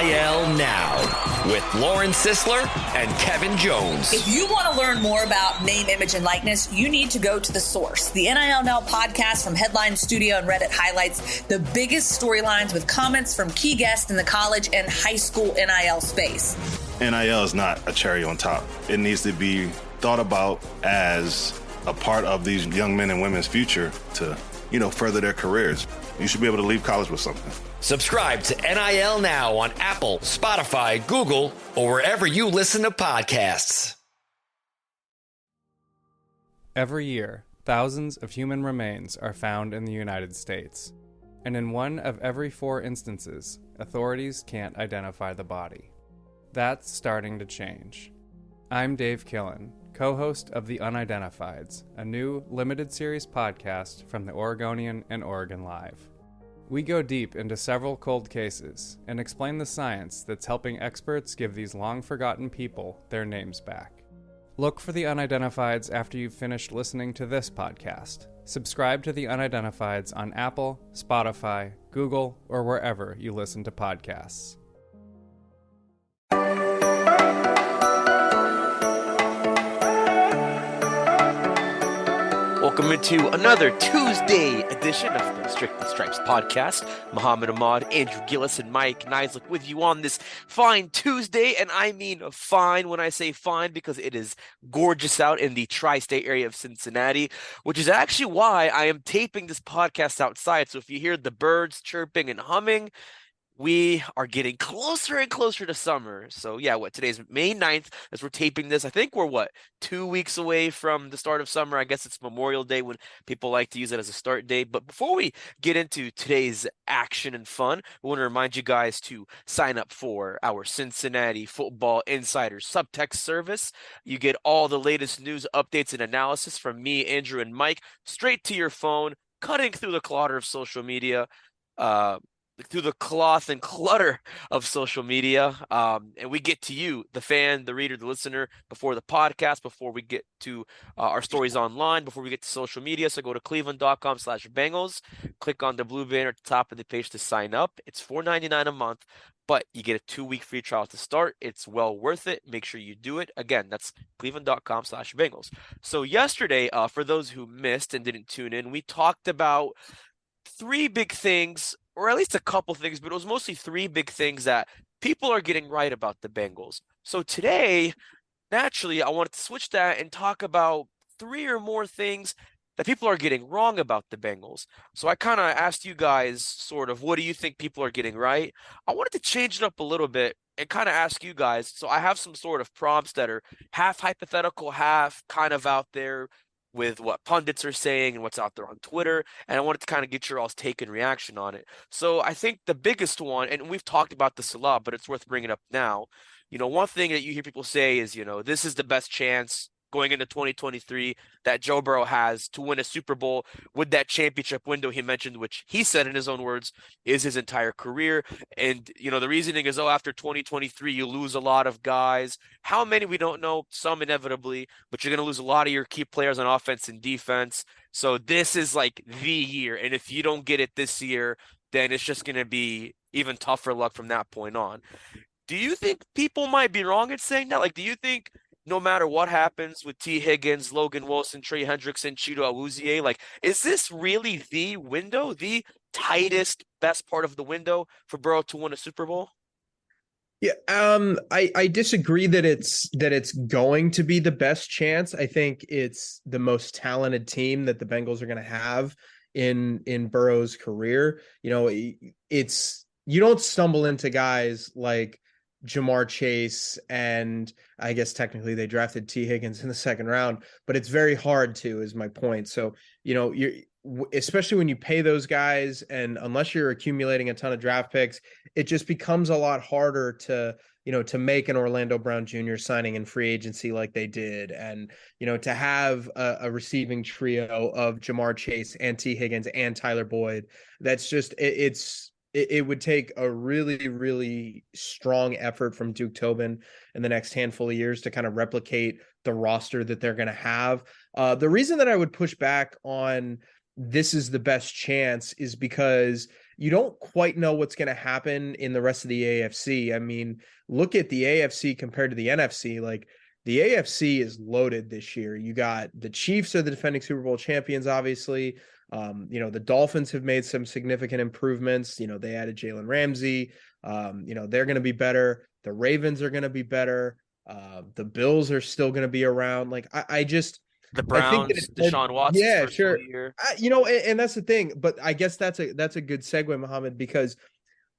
NIL Now with Lauren Sisler and Kevin Jones. If you want to learn more about name, image, and likeness, you need to go to The Source. The NIL Now podcast from Headline Studio and Reddit highlights the biggest storylines with comments from key guests in the college and high school NIL space. NIL is not a cherry on top. It needs to be thought about as a part of these young men and women's future to, further their careers. You should be able to leave college with something. Subscribe to NIL Now on Apple, Spotify, Google, or wherever you listen to podcasts. Every year, thousands of human remains are found in the United States. And in one of every 4 instances, authorities can't identify the body. That's starting to change. I'm Dave Killen, co-host of The Unidentifieds, a new limited series podcast from the Oregonian and Oregon Live. We go deep into several cold cases and explain the science that's helping experts give these long-forgotten people their names back. Look for The Unidentifieds after you've finished listening to this podcast. Subscribe to The Unidentifieds on Apple, Spotify, Google, or wherever you listen to podcasts. Welcome into another Tuesday edition of the Strictly Stripes podcast. Muhammad Ahmad, Andrew Gillis, and Mike Nislek with you on this fine Tuesday. And I mean fine when I say fine because it is gorgeous out in the tri-state area of Cincinnati, which is actually why I am taping this podcast outside. So if you hear the birds chirping and humming, we are getting closer and closer to summer. So yeah, today's May 9th as we're taping this. I think we're 2 weeks away from the start of summer. I guess it's Memorial Day when people like to use it as a start date. But before we get into today's action and fun, we want to remind you guys to sign up for our Cincinnati Football Insider Subtext service. You get all the latest news, updates, and analysis from me, Andrew, and Mike straight to your phone, cutting through the clutter of social media, through the cloth and clutter of social media. And we get to you, the fan, the reader, the listener, before the podcast, before we get to our stories online, before we get to social media. So go to cleveland.com/Bengals, click on the blue banner at the top of the page to sign up. It's $4.99 a month, but you get a 2-week free trial to start. It's well worth it. Make sure you do it. Again, that's cleveland.com/Bengals. So yesterday, for those who missed and didn't tune in, we talked about 3 big things, or at least a couple things, but it was mostly 3 big things that people are getting right about the Bengals. So today, naturally, I wanted to switch that and talk about 3 or more things that people are getting wrong about the Bengals. So I kind of asked you guys sort of, what do you think people are getting right? I wanted to change it up a little bit and kind of ask you guys. So I have some sort of prompts that are half hypothetical, half kind of out there, with what pundits are saying and what's out there on Twitter. And I wanted to kind of get your all's take and reaction on it. So I think the biggest one, and we've talked about this a lot, but it's worth bringing up now. One thing that you hear people say is, this is the best chance going into 2023 that Joe Burrow has to win a Super Bowl with that championship window he mentioned, which he said in his own words is his entire career. And, the reasoning is, after 2023, you lose a lot of guys. How many, we don't know, some inevitably, but you're going to lose a lot of your key players on offense and defense. So this is like the year. And if you don't get it this year, then it's just going to be even tougher luck from that point on. Do you think people might be wrong in saying that? Do you think no matter what happens with T. Higgins, Logan Wilson, Trey Hendrickson, Chido Awuzie, is this really the window, the tightest, best part of the window for Burrow to win a Super Bowl? Yeah, I disagree that it's going to be the best chance. I think it's the most talented team that the Bengals are going to have in Burrow's career. It's you don't stumble into guys like Jamar Chase, and I guess technically they drafted T. Higgins in the 2nd round, but it's very hard to, is my point. So, you're especially when you pay those guys, and unless you're accumulating a ton of draft picks, it just becomes a lot harder to make an Orlando Brown Jr. signing in free agency like they did. And, to have a receiving trio of Jamar Chase and T. Higgins and Tyler Boyd, that's just, it would take a really, really strong effort from Duke Tobin in the next handful of years to kind of replicate the roster that they're going to have. The reason that I would push back on this is the best chance is because, you don't quite know what's going to happen in the rest of the AFC. I mean, look at the AFC compared to the NFC. Like, the AFC is loaded this year. You got the Chiefs are the defending Super Bowl champions, obviously. The Dolphins have made some significant improvements. They added Jalen Ramsey. They're going to be better. The Ravens are going to be better. The Bills are still going to be around. Like, I just, The I think that Browns, Deshaun Watson's yeah, first sure. full year. And that's the thing. But I guess that's a good segue, Mohammed, because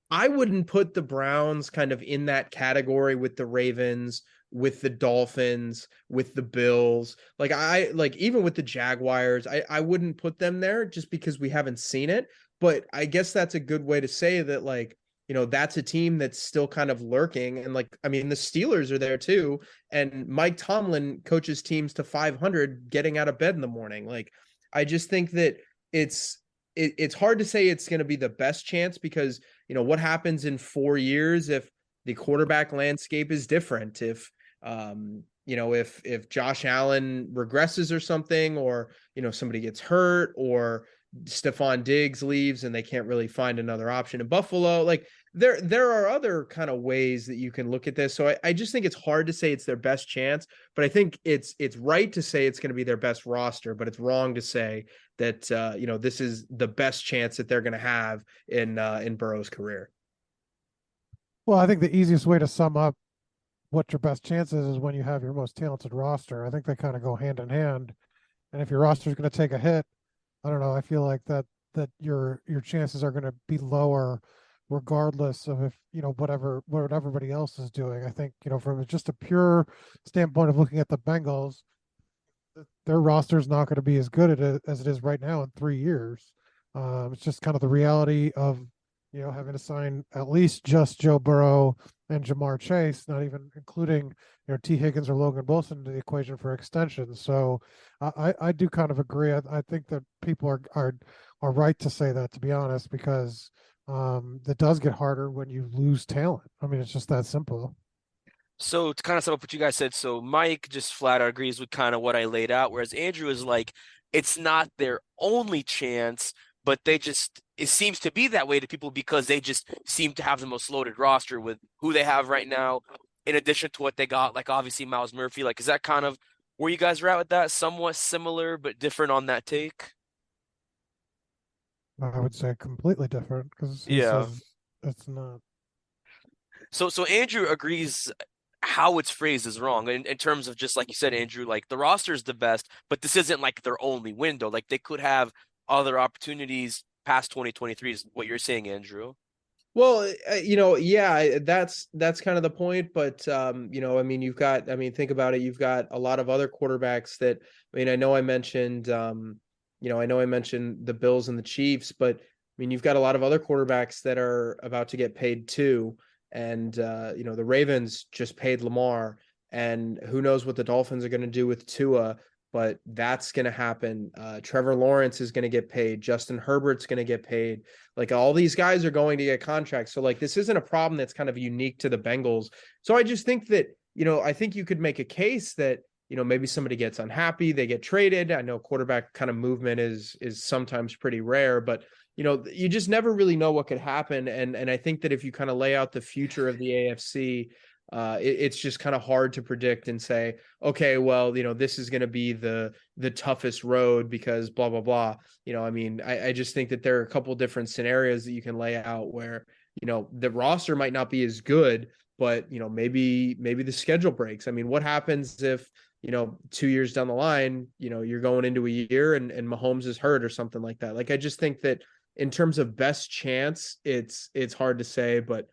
I wouldn't put the Browns kind of in that category with the Ravens, with the Dolphins, with the Bills. Like, even with the Jaguars, I wouldn't put them there just because we haven't seen it. But I guess that's a good way to say that, like, that's a team that's still kind of lurking. And, like, I mean, the Steelers are there too. And Mike Tomlin coaches teams to 500 getting out of bed in the morning. Like, I just think that it's hard to say it's going to be the best chance because, what happens in 4 years if the quarterback landscape is different, if Josh Allen regresses or something, or, somebody gets hurt, or Stephon Diggs leaves and they can't really find another option in Buffalo. Like, there are other kind of ways that you can look at this. So I just think it's hard to say it's their best chance, but I think it's right to say it's going to be their best roster, but it's wrong to say that, this is the best chance that they're going to have in Burrow's career. Well, I think the easiest way to sum up what your best chance is when you have your most talented roster. I think they kind of go hand in hand. And if your roster is going to take a hit, I don't know, I feel like that your chances are going to be lower regardless of if, what everybody else is doing. I think, from just a pure standpoint of looking at the Bengals, their roster is not going to be as good as it is right now in 3 years. It's just kind of the reality of, having to sign at least just Joe Burrow and Jamar Chase, not even including, T. Higgins or Logan Wilson into the equation for extensions. So I do kind of agree. I think that people are right to say that, to be honest, because that does get harder when you lose talent. I mean, it's just that simple. So to kind of sum up what you guys said, so Mike just flat out agrees with kind of what I laid out, whereas Andrew is like, it's not their only chance, but it seems to be that way to people because they just seem to have the most loaded roster with who they have right now, in addition to what they got, like obviously Miles Murphy. Like, is that kind of where you guys are at with that? Somewhat similar, but different on that take? I would say completely different because it's not. So Andrew agrees how it's phrased is wrong in terms of, just like you said, Andrew, like the roster is the best, but this isn't like their only window. Like, they could have other opportunities past 2023 is what you're saying, Andrew. Well, yeah, that's kind of the point. But, I mean, think about it. You've got a lot of other quarterbacks that, I mean, I know I mentioned the Bills and the Chiefs, but I mean, you've got a lot of other quarterbacks that are about to get paid too. And, the Ravens just paid Lamar, and who knows what the Dolphins are going to do with Tua, but that's going to happen. Trevor Lawrence is going to get paid. Justin Herbert's going to get paid. Like, all these guys are going to get contracts. So, like, this isn't a problem that's kind of unique to the Bengals. So I just think that, I think you could make a case that, maybe somebody gets unhappy, they get traded. I know quarterback kind of movement is sometimes pretty rare, but you just never really know what could happen. And I think that if you kind of lay out the future of the AFC, it's just kind of hard to predict and say, okay, well, this is going to be the toughest road because blah, blah, blah. I mean, I just think that there are a couple different scenarios that you can lay out where, the roster might not be as good, but, maybe the schedule breaks. I mean, what happens if, 2 years down the line, you're going into a year and Mahomes is hurt or something like that. Like, I just think that in terms of best chance, it's hard to say, but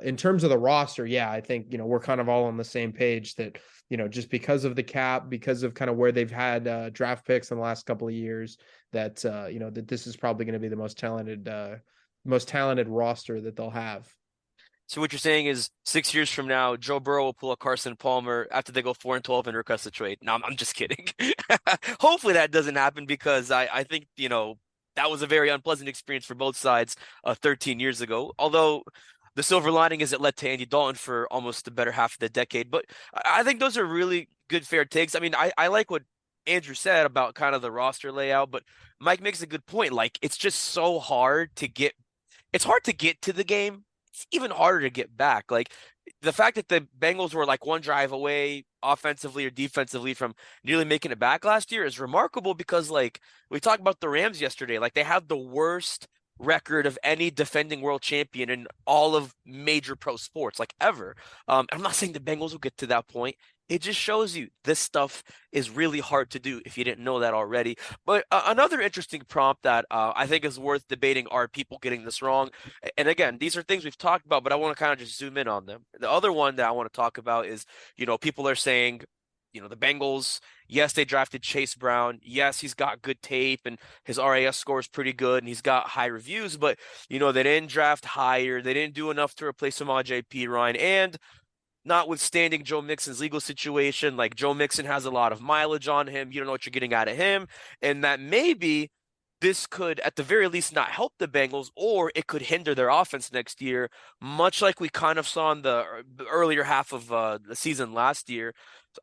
in terms of the roster, yeah, I think, we're kind of all on the same page that, just because of the cap, because of kind of where they've had draft picks in the last couple of years, that, that this is probably going to be the most talented roster that they'll have. So what you're saying is 6 years from now, Joe Burrow will pull a Carson Palmer after they go 4-12 and request a trade. No, I'm just kidding. Hopefully that doesn't happen because I think, that was a very unpleasant experience for both sides 13 years ago. Although the silver lining is it led to Andy Dalton for almost the better half of the decade. But I think those are really good, fair takes. I mean, I like what Andrew said about kind of the roster layout, but Mike makes a good point. Like, it's just so hard to get it's hard to get to the game. It's even harder to get back. Like the fact that the Bengals were like one drive away offensively or defensively from nearly making it back last year is remarkable because like we talked about the Rams yesterday, like they have the worst record of any defending world champion in all of major pro sports, like ever. I'm not saying the Bengals will get to that point. It just shows you this stuff is really hard to do if you didn't know that already. But another interesting prompt that I think is worth debating are people getting this wrong. And again, these are things we've talked about, but I want to kind of just zoom in on them. The other one that I want to talk about is, people are saying, the Bengals, yes, they drafted Chase Brown. Yes, he's got good tape and his RAS score is pretty good and he's got high reviews, but, they didn't draft higher. They didn't do enough to replace Samaje Perine. And notwithstanding Joe Mixon's legal situation, like Joe Mixon has a lot of mileage on him. You don't know what you're getting out of him. And that maybe this could, at the very least, not help the Bengals, or it could hinder their offense next year, much like we kind of saw in the earlier half of the season last year.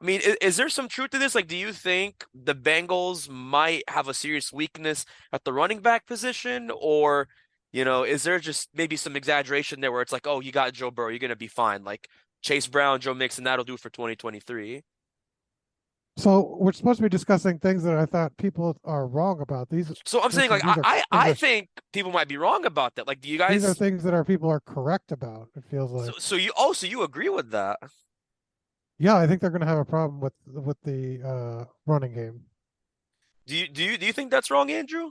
I mean, is there some truth to this? Like, do you think the Bengals might have a serious weakness at the running back position, or, is there just maybe some exaggeration there where it's like, oh, you got Joe Burrow, you're going to be fine. Like, Chase Brown, Joe Mixon, that'll do for 2023. So we're supposed to be discussing things that I thought people are wrong about. So I'm saying, like, I think people might be wrong about that. Like, do you guys? These are things that people are correct about. It feels like. So you agree with that? Yeah, I think they're going to have a problem with the running game. Do you think that's wrong, Andrew?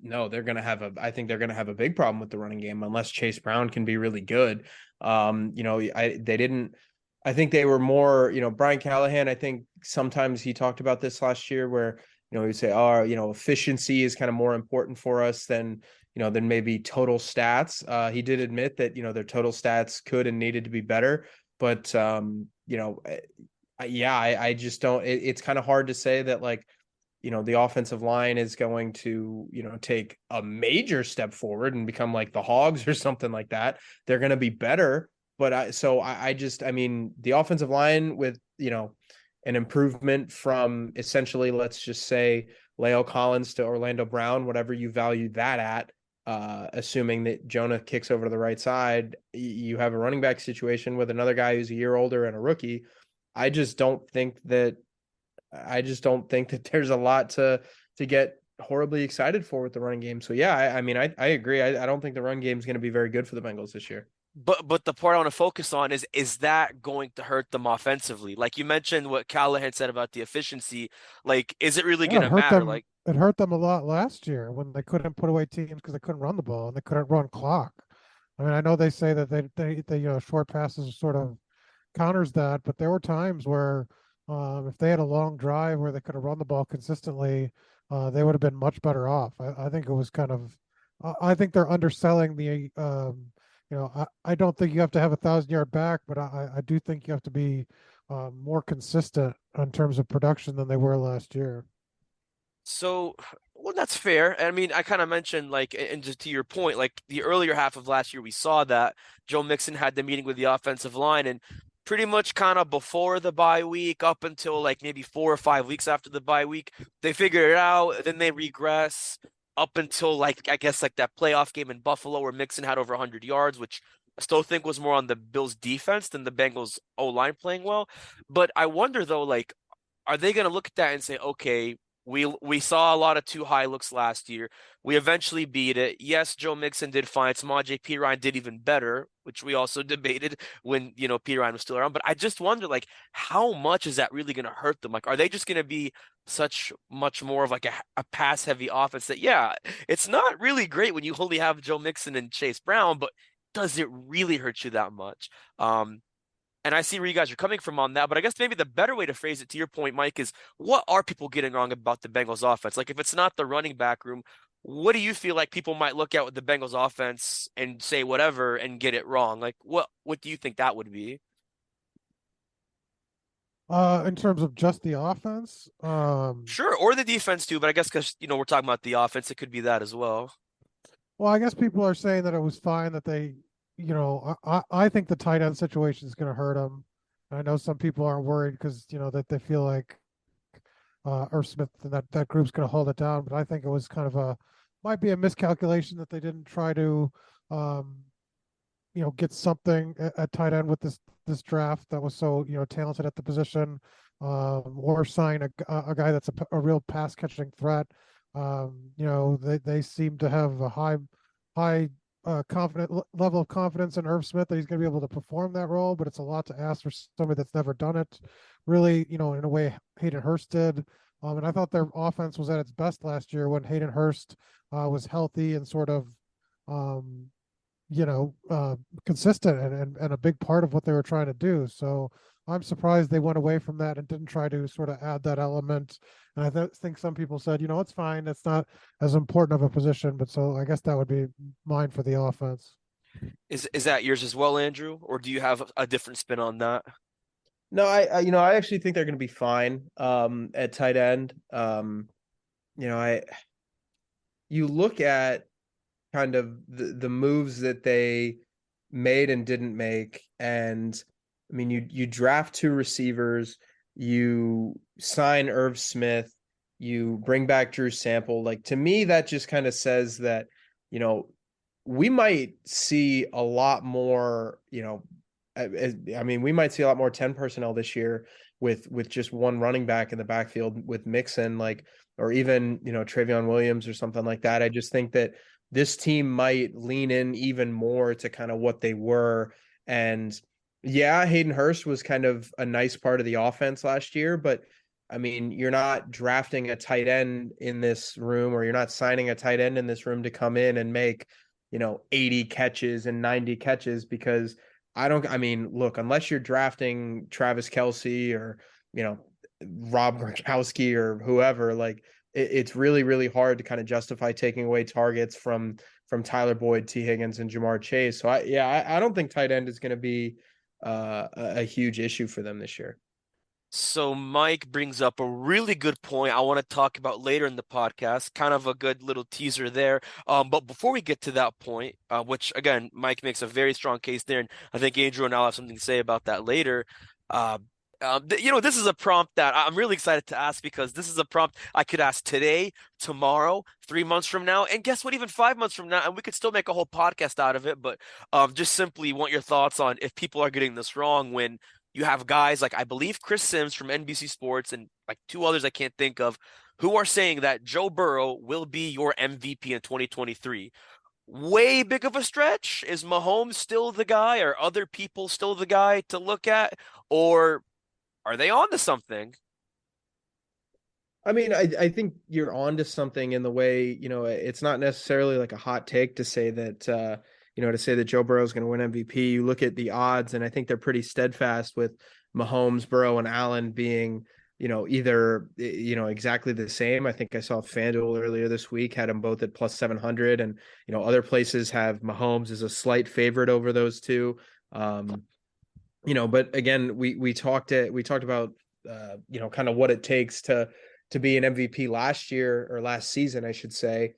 No, they're going to have I think they're going to have a big problem with the running game unless Chase Brown can be really good. I think they were more, Brian Callahan, I think sometimes he talked about this last year where, he would say, efficiency is kind of more important for us than maybe total stats. He did admit that, their total stats could and needed to be better, but I just don't, it's kind of hard to say that like, the offensive line is going to, take a major step forward and become like the Hogs or something like that. They're going to be better. But the offensive line with, an improvement from essentially, let's just say La'el Collins to Orlando Brown, whatever you value that at, assuming that Jonah kicks over to the right side, you have a running back situation with another guy who's a year older and a rookie. I just don't think that there's a lot to get horribly excited for with the running game. So yeah, I agree. I don't think the run game is going to be very good for the Bengals this year. But the part I want to focus on is that going to hurt them offensively? Like you mentioned what Callahan said about the efficiency. Like, is it really going to matter? Like, it hurt them a lot last year when they couldn't put away teams because they couldn't run the ball and they couldn't run clock. I mean, I know they say that they short passes sort of counters that, but there were times where if they had a long drive where they could have run the ball consistently, they would have been much better off. I think it was kind of, I think they're underselling the, I don't think you have to have 1,000-yard back, but I do think you have to be more consistent in terms of production than they were last year. So, well, that's fair. I mean, I kind of mentioned, like, and just to your point, like the earlier half of last year, we saw that Joe Mixon had the meeting with the offensive line, and pretty much kind of before the bye week, up until like maybe 4 or 5 weeks after the bye week, they figured it out. Then they regress up until like, I guess like that playoff game in Buffalo where Mixon had over 100 yards, which I still think was more on the Bills defense than the Bengals O-line playing well. But I wonder though, like, are they going to look at that and say, okay, we saw a lot of too high looks last year. We eventually beat it. Yes, Joe Mixon did fine. Samaje Perine did even better, which we also debated when, Perine was still around. But I just wonder, like, how much is that really going to hurt them? Like, are they just going to be much more of like a pass-heavy offense that, yeah, it's not really great when you only have Joe Mixon and Chase Brown, but does it really hurt you that much? And I see where you guys are coming from on that, but I guess maybe the better way to phrase it, to your point, Mike, is what are people getting wrong about the Bengals offense? Like, if it's not the running back room, what do you feel like people might look at with the Bengals offense and say whatever and get it wrong? Like, what do you think that would be? In terms of just the offense? Sure, or the defense too, but I guess because, we're talking about the offense, it could be that as well. Well, I guess people are saying that it was fine that they, I think the tight end situation is going to hurt them. I know some people aren't worried because, that they feel like Irv Smith and that group's going to hold it down, but I think it was kind of might be a miscalculation that they didn't try to, get something at tight end with this draft that was so talented at the position, or sign a guy that's a real pass catching threat. They seem to have a high confident level of confidence in Irv Smith that he's going to be able to perform that role, but it's a lot to ask for somebody that's never done it. Really, in a way, Hayden Hurst did. And I thought their offense was at its best last year when Hayden Hurst was healthy and sort of, consistent and a big part of what they were trying to do. So I'm surprised they went away from that and didn't try to sort of add that element. And I think some people said, it's fine. It's not as important of a position, but so I guess that would be mine for the offense. Is that yours as well, Andrew? Or do you have a different spin on that? No, I actually think they're going to be fine at tight end. You look at kind of the moves that they made and didn't make, and I mean, you draft 2 receivers, you sign Irv Smith, you bring back Drew Sample. Like, to me, that just kind of says that, we might see a lot more, we might see a lot more 10 personnel this year with just one running back in the backfield with Mixon, or even, Travion Williams or something like that. I just think that this team might lean in even more to kind of what they were. And yeah, Hayden Hurst was kind of a nice part of the offense last year, but I mean, you're not drafting a tight end in this room, or you're not signing a tight end in this room to come in and make, 80 catches and 90 catches, because look, unless you're drafting Travis Kelce or, Rob Gronkowski or whoever, it's really, really hard to kind of justify taking away targets from Tyler Boyd, T. Higgins, and Jamar Chase. So I don't think tight end is going to be a huge issue for them this year. So Mike brings up a really good point I want to talk about later in the podcast, kind of a good little teaser there. But before we get to that point, which again, Mike makes a very strong case there, and I think Andrew and I'll have something to say about that later. This is a prompt that I'm really excited to ask, because this is a prompt I could ask today, tomorrow, 3 months from now, and guess what, even 5 months from now, and we could still make a whole podcast out of it. But just simply want your thoughts on if people are getting this wrong when you have guys like, I believe, Chris Sims from NBC Sports and like 2 others I can't think of, who are saying that Joe Burrow will be your MVP in 2023. Way big of a stretch? Is Mahomes still the guy? Are other people still the guy to look at? Or are they on to something? I mean, I think you're on to something in the way, it's not necessarily like a hot take to say that, to say that Joe Burrow is going to win MVP. You look at the odds, and I think they're pretty steadfast with Mahomes, Burrow, and Allen being, either, exactly the same. I think I saw FanDuel earlier this week had them both at plus 700, and, other places have Mahomes as a slight favorite over those two. But again, we talked about, kind of what it takes to be an MVP last year, or last season, I should say.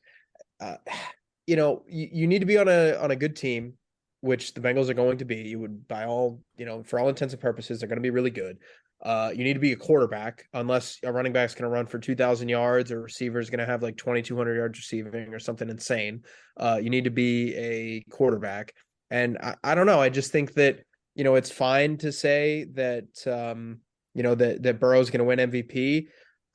You need to be on a good team, which the Bengals are going to be. You would, by all, for all intents and purposes, they're going to be really good. You need to be a quarterback, unless a running back's going to run for 2,000 yards, or a receiver is going to have like 2,200 yards receiving or something insane. You need to be a quarterback. And I don't know. I just think that, it's fine to say that, that Burrow's going to win MVP.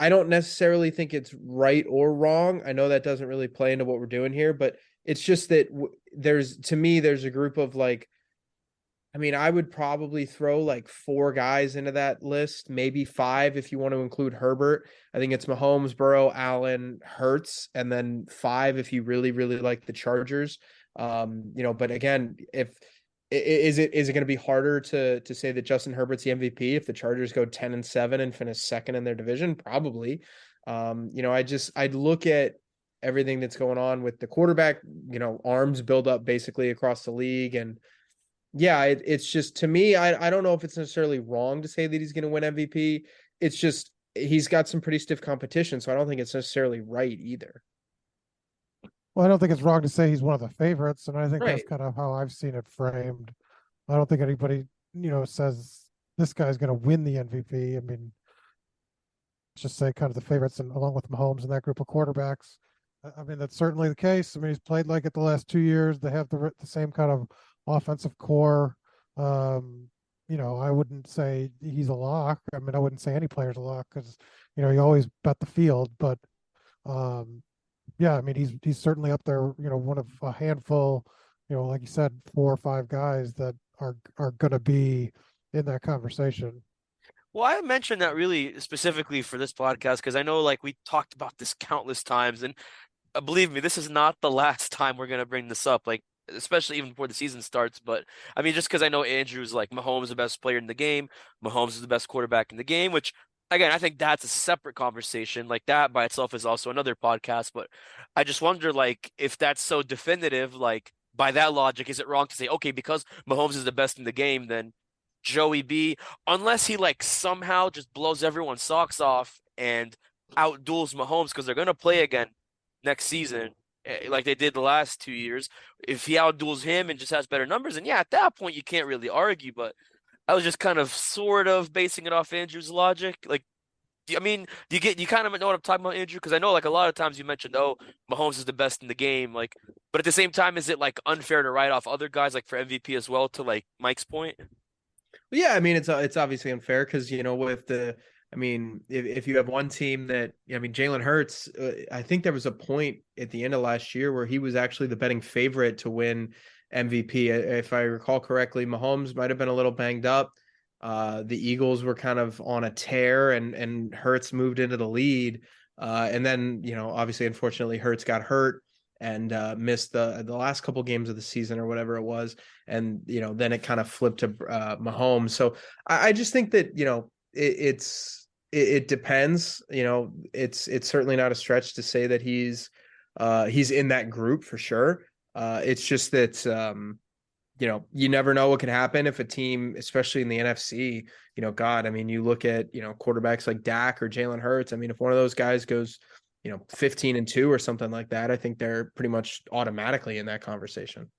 I don't necessarily think it's right or wrong. I know that doesn't really play into what we're doing here, but it's just that there's a group of I would probably throw like 4 guys into that list, maybe 5 if you want to include Herbert. I think it's Mahomes, Burrow, Allen, Hurts, and then 5 if you really, really like the Chargers. But again, is it going to be harder to say that Justin Herbert's the MVP if the Chargers go 10-7 and finish second in their division? Probably. I'd look at everything that's going on with the quarterback, arms build up basically across the league. And yeah, it's just, to me, I don't know if it's necessarily wrong to say that he's going to win MVP. It's just, he's got some pretty stiff competition. So I don't think it's necessarily right either. Well, I don't think it's wrong to say he's one of the favorites, and I think Right. that's kind of how I've seen it framed. I don't think anybody, says this guy's going to win the MVP. I mean, just say kind of the favorites, and along with Mahomes and that group of quarterbacks. I mean, that's certainly the case. I mean, he's played like it the last 2 years. They have the same kind of offensive core. I wouldn't say he's a lock. I mean, I wouldn't say any player's a lock because, you always bet the field. But yeah, I mean, he's certainly up there. One of a handful. Like you said, 4 or 5 guys that are going to be in that conversation. Well, I mentioned that really specifically for this podcast because I know like we talked about this countless times, and believe me, this is not the last time we're gonna bring this up. Like, especially even before the season starts. But I mean, just because I know Andrew's like Mahomes is the best player in the game, Mahomes is the best quarterback in the game, which again I think that's a separate conversation. Like that by itself is also another podcast. But I just wonder like if that's so definitive, like by that logic, is it wrong to say okay because Mahomes is the best in the game, then Joey B, unless he like somehow just blows everyone's socks off and outduels Mahomes because they're gonna play again next season, like they did the last 2 years. If he outduels him and just has better numbers, and yeah, at that point you can't really argue. But I was just kind of sort of basing it off Andrew's logic. Like, do you kind of know what I'm talking about, Andrew? Because I know like a lot of times you mentioned, oh, Mahomes is the best in the game. Like, but at the same time, is it like unfair to write off other guys like for MVP as well? To like Mike's point. Yeah, I mean it's obviously unfair because if you have one team that Jalen Hurts, I think there was a point at the end of last year where he was actually the betting favorite to win MVP. If I recall correctly, Mahomes might have been a little banged up. The Eagles were kind of on a tear, and Hurts moved into the lead. And then obviously, unfortunately, Hurts got hurt and missed the last couple games of the season or whatever it was. And, then it kind of flipped to Mahomes. So I just think that, it depends. It's certainly not a stretch to say that he's in that group for sure. It's just that, you never know what could happen if a team, especially in the NFC, God, I mean, you look at, quarterbacks like Dak or Jalen Hurts. I mean, if one of those guys goes, 15-2 or something like that, I think they're pretty much automatically in that conversation.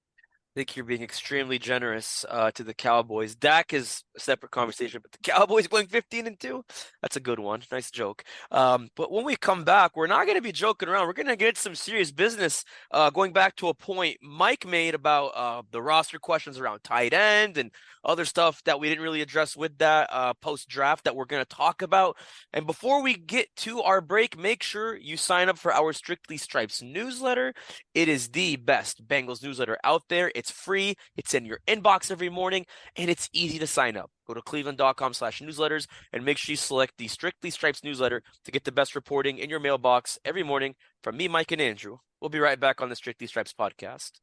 I think you're being extremely generous to the Cowboys. Dak is a separate conversation, but the Cowboys going 15-2, that's a good one. Nice joke. But when we come back, we're not going to be joking around. We're going to get some serious business. Going back to a point Mike made about the roster questions around tight end and other stuff that we didn't really address with that post-draft that we're going to talk about. And before we get to our break, make sure you sign up for our Strictly Stripes newsletter. It is the best Bengals newsletter out there. It's free. It's in your inbox every morning, and it's easy to sign up. Go to cleveland.com/newsletters and make sure you select the Strictly Stripes newsletter to get the best reporting in your mailbox every morning from me, Mike, and Andrew. We'll be right back on the Strictly Stripes podcast.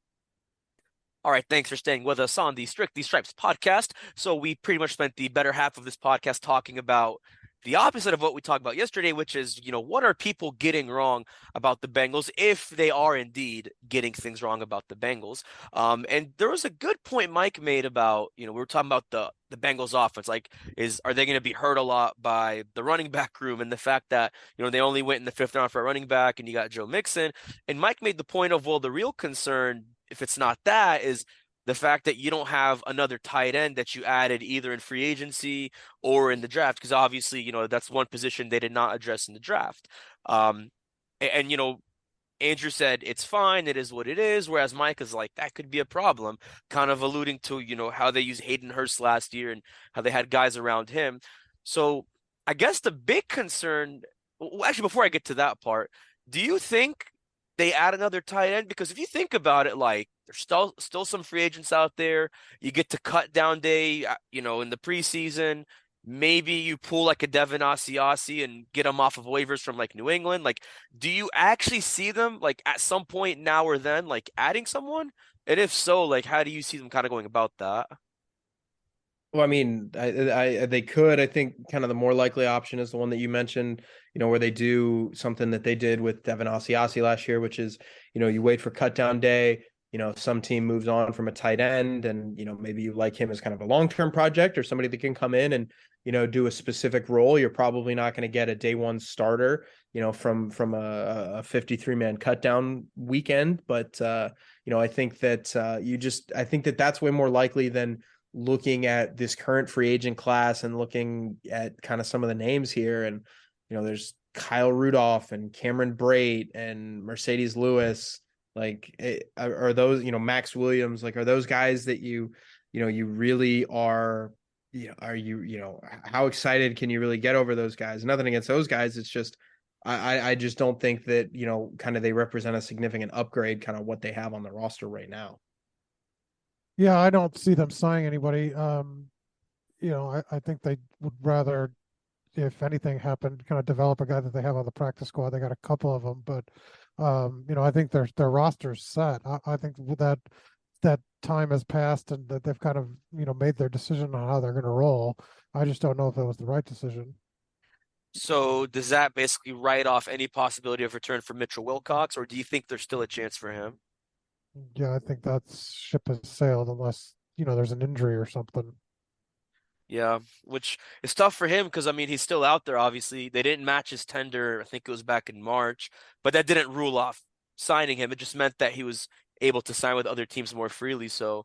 All right, thanks for staying with us on the Strictly Stripes podcast. So we pretty much spent the better half of this podcast talking about the opposite of what we talked about yesterday, which is, what are people getting wrong about the Bengals if they are indeed getting things wrong about the Bengals. And there was a good point Mike made about, we were talking about the Bengals offense. Like, are they going to be hurt a lot by the running back room and the fact that, they only went in the 5th round for a running back and you got Joe Mixon. And Mike made the point of, well, the real concern, if it's not that, is the fact that you don't have another tight end that you added either in free agency or in the draft, because obviously, that's one position they did not address in the draft. And Andrew said it's fine, it is what it is, whereas Mike is like, that could be a problem, kind of alluding to, how they used Hayden Hurst last year and how they had guys around him. So I guess the big concern, well, actually, before I get to that part, do you think they add another tight end? Because if you think about it, like, there's still some free agents out there. You get to cut down day, in the preseason. Maybe you pull like a Devin Asiasi and get them off of waivers from like New England. Like, do you actually see them like at some point now or then, like adding someone? And if so, like, how do you see them kind of going about that? Well, I mean, they could. I think kind of the more likely option is the one that you mentioned, where they do something that they did with Devin Asiasi last year, which is, you wait for cut down day. Some team moves on from a tight end and, maybe you like him as kind of a long-term project or somebody that can come in and, do a specific role. You're probably not going to get a day one starter, from a 53-man cut down weekend. But, I think that I think that that's way more likely than looking at this current free agent class and looking at kind of some of the names here. And, there's Kyle Rudolph and Cameron Brate and Mercedes Lewis, are those, Max Williams, are those guys that you really are, how excited can you really get over those guys? Nothing against those guys. It's just, I just don't think that, kind of they represent a significant upgrade, kind of what they have on the roster right now. Yeah, I don't see them signing anybody. I think they would rather, if anything happened, kind of develop a guy that they have on the practice squad. They got a couple of them, but I think their roster's set. I think that time has passed and that they've kind of made their decision on how they're going to roll. I just don't know if it was the right decision. So does that basically write off any possibility of return for Mitchell Wilcox, or do you think there's still a chance for him? Yeah, I think that ship has sailed unless there's an injury or something. Yeah, which is tough for him because, I mean, he's still out there, obviously. They didn't match his tender, I think it was back in March, but that didn't rule off signing him. It just meant that he was able to sign with other teams more freely. So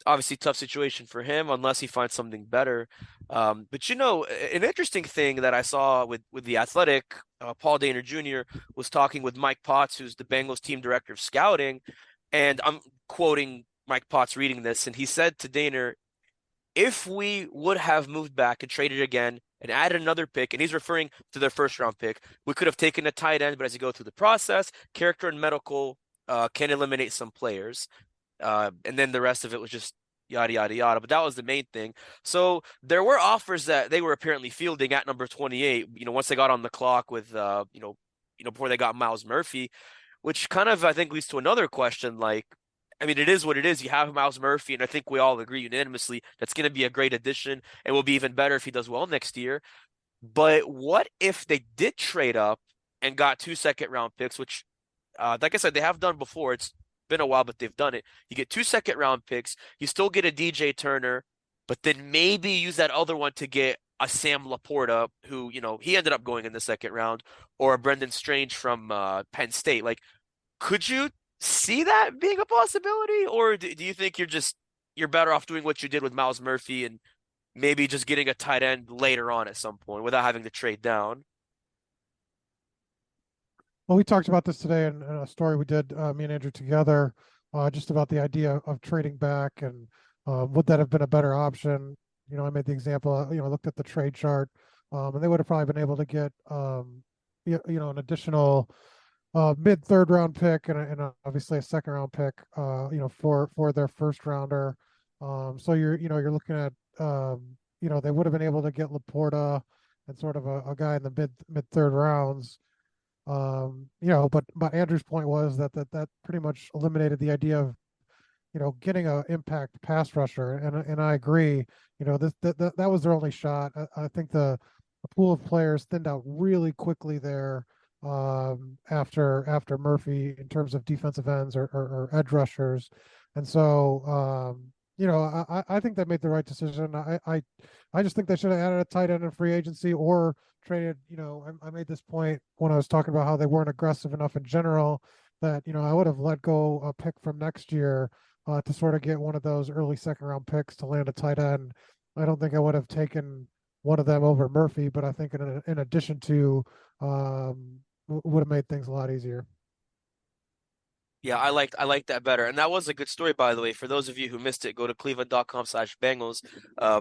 obviously tough situation for him unless he finds something better. But, an interesting thing that I saw with The Athletic, Paul Dehner Jr. was talking with Mike Potts, who's the Bengals team director of scouting, and I'm quoting Mike Potts reading this, and he said to Dehner, if we would have moved back and traded again and added another pick, and he's referring to their first round pick, we could have taken a tight end, but as you go through the process, character and medical can eliminate some players. And then the rest of it was just yada, yada, yada. But that was the main thing. So there were offers that they were apparently fielding at number 28, once they got on the clock with, before they got Miles Murphy, which kind of, I think, leads to another question, it is what it is. You have Miles Murphy, and I think we all agree unanimously that's going to be a great addition and will be even better if he does well next year. But what if they did trade up and got 2 second-round picks, which, like I said, they have done before. It's been a while, but they've done it. You get 2 second-round picks. You still get a DJ Turner, but then maybe use that other one to get a Sam Laporta, who, he ended up going in the second round, or a Brendan Strange from Penn State. Could you see that being a possibility, or do you think you're better off doing what you did with Miles Murphy and maybe just getting a tight end later on at some point without having to trade down? Well, we talked about this today in a story we did, me and Andrew together, just about the idea of trading back and would that have been a better option? I made the example, I looked at the trade chart, and they would have probably been able to get, an additional mid third round pick and obviously a second round pick, for their first rounder. So you're looking at, they would have been able to get Laporta and sort of a guy in the mid third rounds. But Andrew's point was that pretty much eliminated the idea of, getting a impact pass rusher. And I agree, that was their only shot. I think the pool of players thinned out really quickly there after Murphy in terms of defensive ends or edge rushers. And so, I think they made the right decision. I just think they should have added a tight end in free agency or traded. I made this point when I was talking about how they weren't aggressive enough in general that, I would have let go a pick from next year to sort of get one of those early second round picks to land a tight end. I don't think I would have taken one of them over Murphy, but I think in addition to, would have made things a lot easier. Yeah, I liked that better. And that was a good story, by the way. For those of you who missed it, go to cleveland.com/Bengals.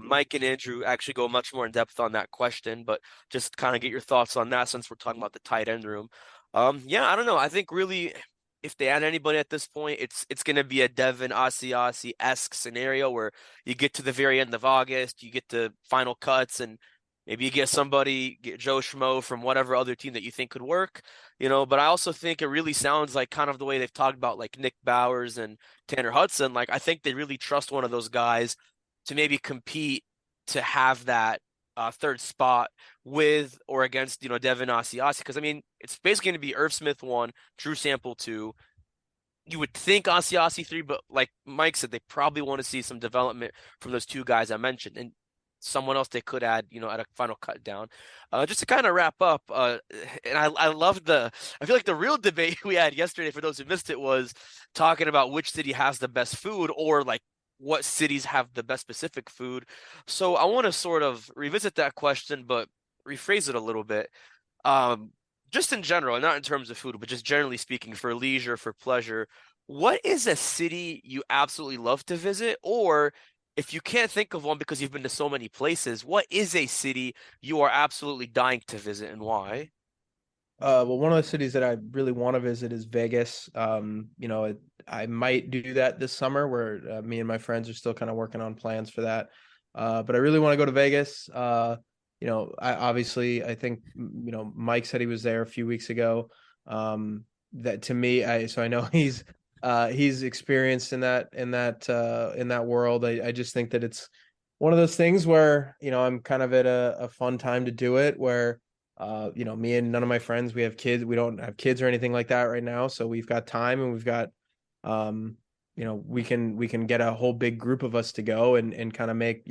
Mike and Andrew actually go much more in depth on that question, but just kind of get your thoughts on that since we're talking about the tight end room. I don't know. I think really if they add anybody at this point, it's going to be a Devin Asiasi-esque scenario where you get to the very end of August, you get the final cuts, and maybe you get Joe Schmo from whatever other team that you think could work, but I also think it really sounds like kind of the way they've talked about like Nick Bowers and Tanner Hudson. I think they really trust one of those guys to maybe compete to have that third spot with or against, Devin Asiasi. Because, it's basically going to be Irv Smith 1, Drew Sample 2. You would think Asiasi 3, but like Mike said, they probably want to see some development from those two guys I mentioned. And someone else they could add, at a final cut down. Just to kind of wrap up, and I feel like the real debate we had yesterday, for those who missed it, was talking about which city has the best food or like what cities have the best specific food. So I want to sort of revisit that question, but rephrase it a little bit. Just in general, not in terms of food, but just generally speaking, for leisure, for pleasure, what is a city you absolutely love to visit? Or if you can't think of one because you've been to so many places, what is a city you are absolutely dying to visit and why? Well, one of the cities that I really want to visit is Vegas. I might do that this summer where me and my friends are still kind of working on plans for that. But I really want to go to Vegas. I think, Mike said he was there a few weeks ago. That to me, I know he's experienced in that world. I just think that it's one of those things where, I'm kind of at a fun time to do it where me and none of my friends, we have kids. We don't have kids or anything like that right now. So we've got time and we've got, we can get a whole big group of us to go and kind of make,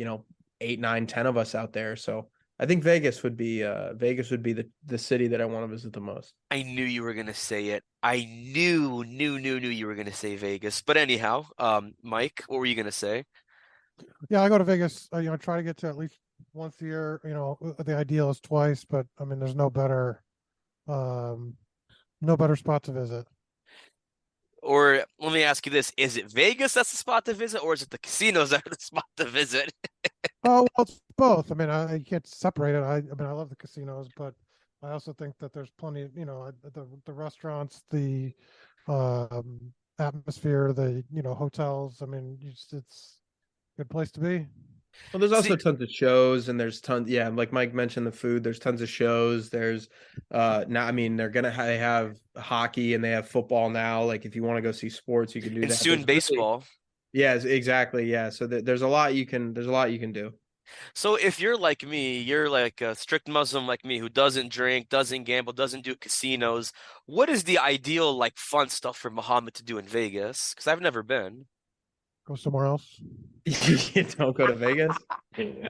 8, 9, 10 of us out there. So I think Vegas would be the city that I want to visit the most. I knew you were gonna say it. I knew you were gonna say Vegas. But anyhow, Mike, what were you gonna say? Yeah, I go to Vegas. Try to get to at least once a year. The ideal is twice, but I mean, there's no better spot to visit. Or let me ask you this: is it Vegas that's the spot to visit, or is it the casinos that are the spot to visit? Oh, well, it's both. I mean, I can't separate it. I mean, I love the casinos, but I also think that there's plenty, the restaurants, the atmosphere, the hotels. I mean, it's a good place to be. Well, there's also See, tons of shows and there's tons. Yeah, like Mike mentioned, the food. There's tons of shows. There's now. I mean, they have hockey and they have football now. Like if you want to go see sports, you can do and that. soon baseball. Yes, exactly. Yeah. So there's a lot you can do. So if you're like me, you're like a strict Muslim like me who doesn't drink, doesn't gamble, doesn't do casinos. What is the ideal like fun stuff for Muhammad to do in Vegas? Because I've never been. Go somewhere else. You don't go to Vegas.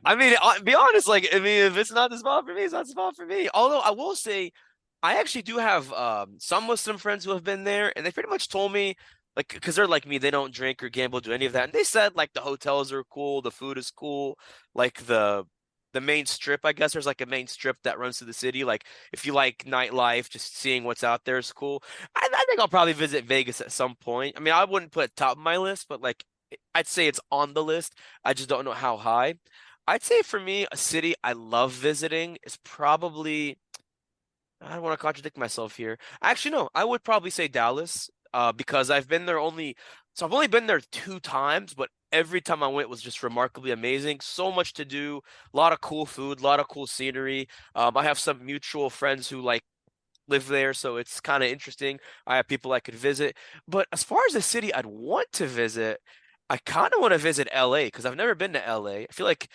I mean, be honest. Like, I mean, if it's not the spot for me, it's not the spot for me. Although I will say, I actually do have some Muslim friends who have been there, and they pretty much told me, like, because they're like me, they don't drink or gamble, do any of that, and they said like the hotels are cool, the food is cool, like the main strip. I guess there's like a main strip that runs through the city. Like, if you like nightlife, just seeing what's out there is cool. I think I'll probably visit Vegas at some point. I mean, I wouldn't put it top of my list, but like, I'd say it's on the list. I just don't know how high. I'd say for me, a city I love visiting is probably. I don't want to contradict myself here. Actually, no, I would probably say Dallas, because I've only been there 2 times, but every time I went was just remarkably amazing. So much to do, a lot of cool food, a lot of cool scenery. I have some mutual friends who like live there, so it's kind of interesting. I have people I could visit. But as far as a city I'd want to visit, I kind of want to visit LA because I've never been to LA. I feel like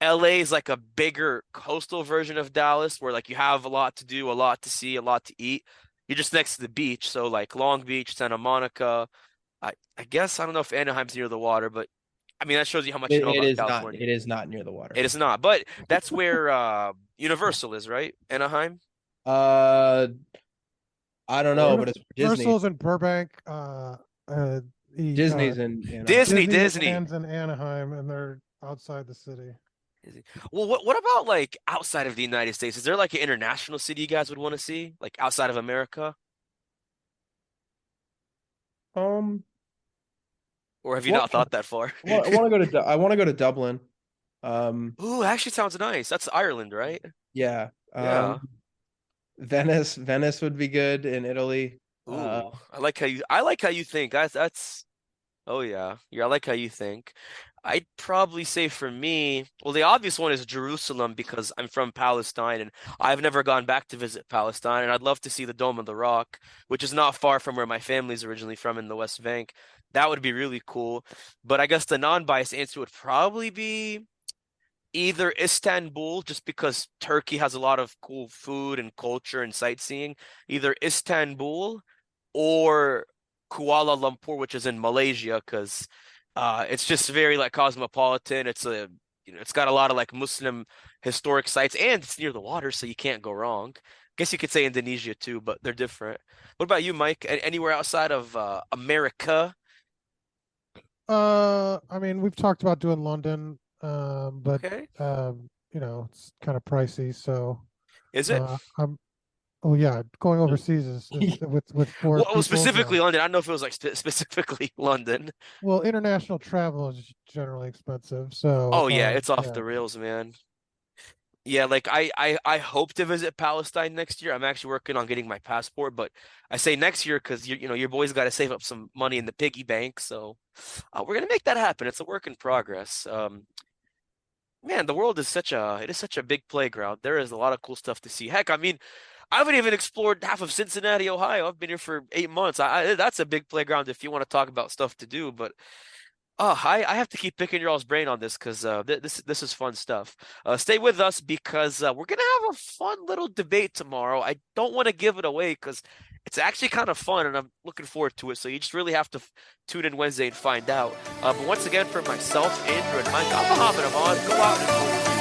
LA is like a bigger coastal version of Dallas where like you have a lot to do, a lot to see, a lot to eat. You're just next to the beach, so like Long Beach, Santa Monica. I guess I don't know if Anaheim's near the water, but I mean that shows you how much you know It about is not. California. It is not near the water. It is not, but that's where Universal is, right? Anaheim. Uh, I don't know, but it's Disney. Universal's in Burbank. Disney's in Disney. Disneyland's in Anaheim, and they're outside the city. Well, what about like outside of the United States? Is there like an international city you guys would want to see, like outside of America? Or have you not thought that far? Well, I want to go to Dublin. Ooh, actually sounds nice. That's Ireland, right? Yeah. Yeah. Venice would be good in Italy. Ooh, I like how you think. That's oh yeah. Yeah, I like how you think. I'd probably say for me, well, the obvious one is Jerusalem because I'm from Palestine and I've never gone back to visit Palestine, and I'd love to see the Dome of the Rock, which is not far from where my family's originally from in the West Bank. That would be really cool. But I guess the non-biased answer would probably be either Istanbul, just because Turkey has a lot of cool food and culture and sightseeing, either Istanbul or Kuala Lumpur, which is in Malaysia, because it's just very like cosmopolitan. It's got a lot of like Muslim historic sites, and it's near the water, so you can't go wrong. Guess you could say Indonesia too, but they're different. What about you, Mike? Anywhere outside of America? I mean, we've talked about doing London, but Okay. it's kind of pricey. So Is it? I'm Oh yeah, going overseas is with four Well, people. specifically Yeah. London. I don't know if it was like specifically London. Well, international travel is generally expensive, so Oh yeah, it's off yeah. the rails, man. Yeah, like I hope to visit Palestine next year. I'm actually working on getting my passport, but I say next year because your boys got to save up some money in the piggy bank. So we're gonna make that happen. It's a work in progress. Man, the world is such a big playground. There is a lot of cool stuff to see. Heck, I mean, I haven't even explored half of Cincinnati, Ohio. I've been here for 8 months. That's a big playground if you want to talk about stuff to do. But I have to keep picking your all's brain on this because this is fun stuff. Stay with us because we're gonna have a fun little debate tomorrow. I don't want to give it away because it's actually kind of fun and I'm looking forward to it. So you just really have to tune in Wednesday and find out. But once again, for myself, Andrew, and Mike, I'm Muhammad Ahmad. Go out and